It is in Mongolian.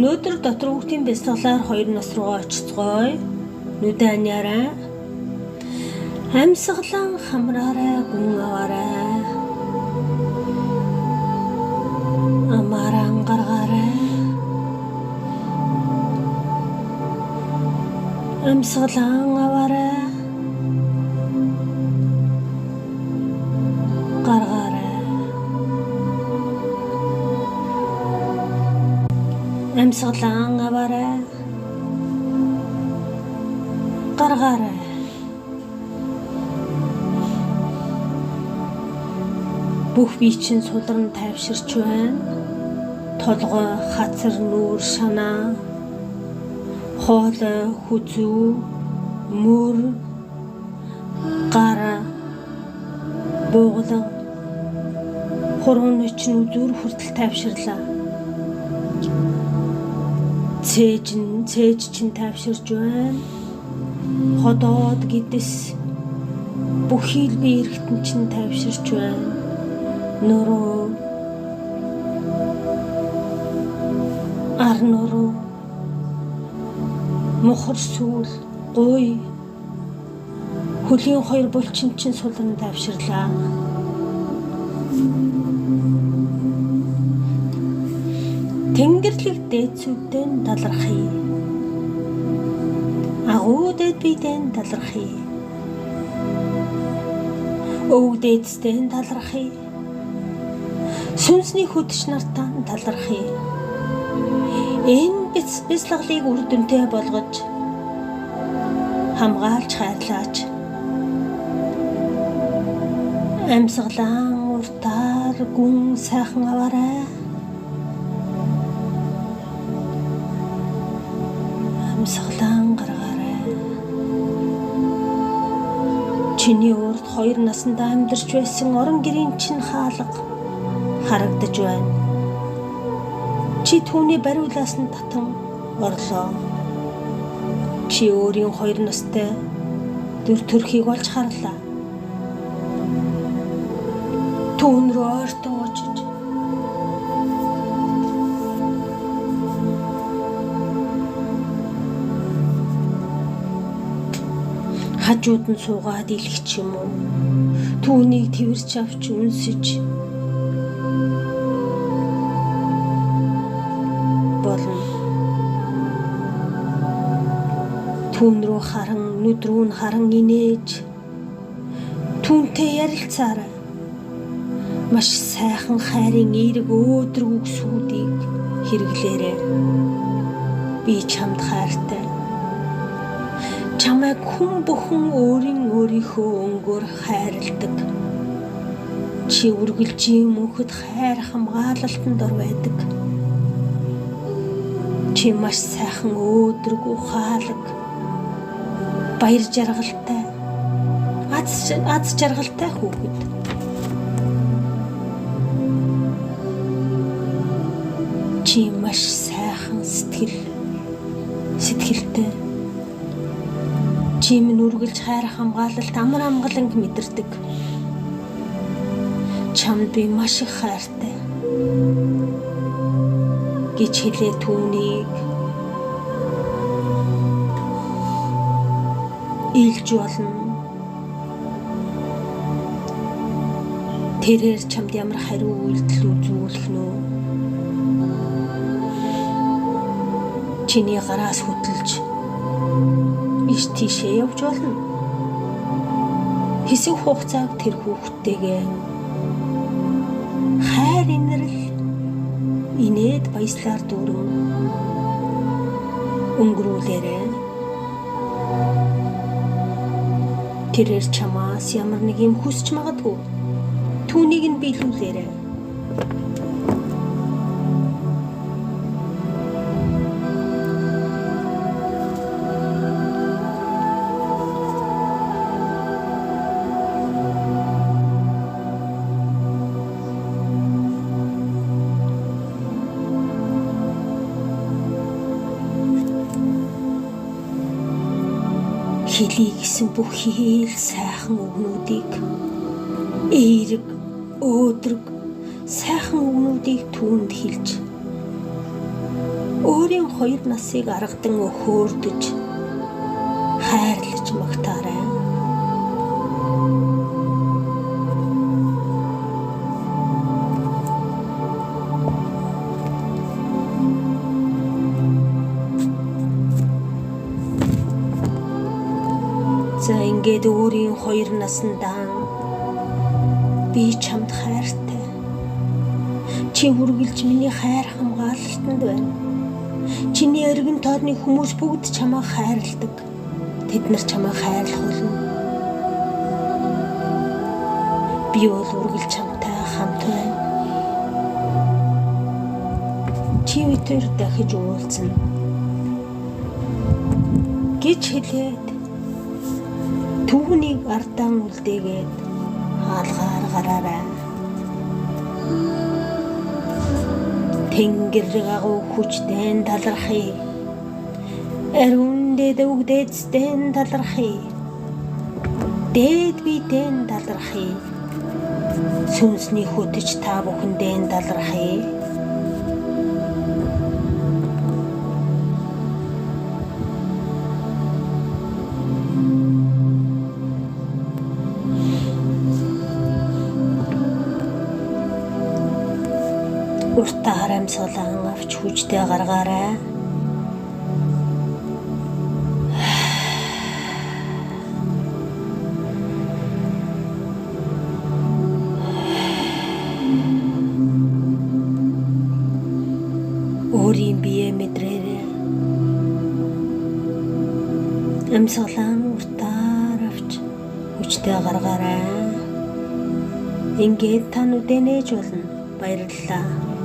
Өнөөдөр дотор хүүхдийн бясалгалаар 2 нас руу очицгоё. Нүдэн аниараа. Амьсгалан хамраарай, гүн аваарай. Амааран гаргаарай. Амьсгалан аваарай. Гаргаарай. Амьсгалан аваарай. Гаргаарай. Бүх бие чинь сулран тайвширч байна. Толгой, хацар, нүүр, шанаа, хоолой, хүзүү, мөр, гар, буугалга, хурууны чинь үзүүр хүртэл тайвширлаа. Цээж чинь тайвширч байна. Ходоод гэдэс бүхий л бие эргэтэн чинь тайвширч байна. Нуруу, ар нуруу, мухар сүүл, гуй, хөлийн 2 булчин чинь сулран тайвширлаа. Тэнгэрлэг дээдсүүдтэй талархъя. Агуу дээд биедээ талархъя. Өвөг дээдстэй талархъя. Сүнсний хөдөч нартаа талархъя. Энэ бясалгалыг үр дүнтэй болгож хамгаалж хайрлаач. Амьсгалан уртаар гүн сайхан аваарай. Амьсгалан гаргаарай. Чиний урд 2 наснда амьдарч байсан орон гэрийн чинь хаалга харагдаж байна. Чи түүний бариулаас нь татан орлоо. Чи өөрийн 2 настай дүр төрхийг олж харлаа. Түүн рүү ойртон очиж хажууд нь суугаад илэх ч юм уу. Түүнийг тэрч авч үнсэж болно. Түүн рүү харан, нүд рүү нь харан инээж түүнтэй ярилцаарай. Маш сайхан хайрын эерэг өөдрөг үгсүүдийг хэрэглээрэй. Би чамд хайртай. Чамайг хүн бүхэн өөрийнхөө өнгөөр хайрладаг. Чи үргэлжийн мөнхөд хайр хамгаалалтанд ор байдаг. Чи маш сайхан өөдрөг ухаалаг, баяр жаргалтай, аз жаргалтай хүүхэд. Чи маш сайхан сэтгэлтэй. Чи минь үргэлж хайр хамгаалалт амар амгаланг мэдэрдэг. Чамд би маш их хайртай гэж хэлээ түүнийг илж болно. Тэрээр чамд ямар хариу үйлдэл үзүүлэх нь вэ? Чиний гараас хөдөлж иш тийшээ явж болно. Хэсэг хугацааг тэр хүүхдтэйгээ хайр инэрл инээд баяслаар дүүрэн өнгөрүүлээрэй. Тэрээр чамаас ямар нэг юм хүсч магадгүй. Түүнийг нь биелүүлээрэй. Хэлий гэсэн бүхий л сайхан үгнүүдийг эерэг, өөдрөг, сайхан үгнүүдийг түүнд хэлж Өөрийн хоёр насыг аргадан өхөөрдөж хайрлаж магтаарай. За ингээд өөрийн хоёр насандаа би чамд хайртай. Чи үргэлж миний хайр хамгаалалтанд байна. Чиний эргэн тойрны хүмүүс бүгд чамайг хайрладаг. Тэд нар чамайг хайрлах болно. Би бол үргэлж чамтай хамт байна. Чи өтөр дахиж уулзна гэж хэлээд түүнийг ардaan үлдээгээд хаалгаар гараарай. Тэнгэр агуу хүчтэй талархъя. Ариун дэдэг дэдстэй талархъя. Дээд биедээ талархъя. Сүнсний хөтөч та бүхэндээ талархъя. Уртаа харамсгалан авч хүчтэй гаргаарай. Өөрийн биеэ мэдрээрэй. Амьсгалан уртаа авч хүчтэй гаргаарай. Ингээд та нүдэнэж болно. Баярлалаа.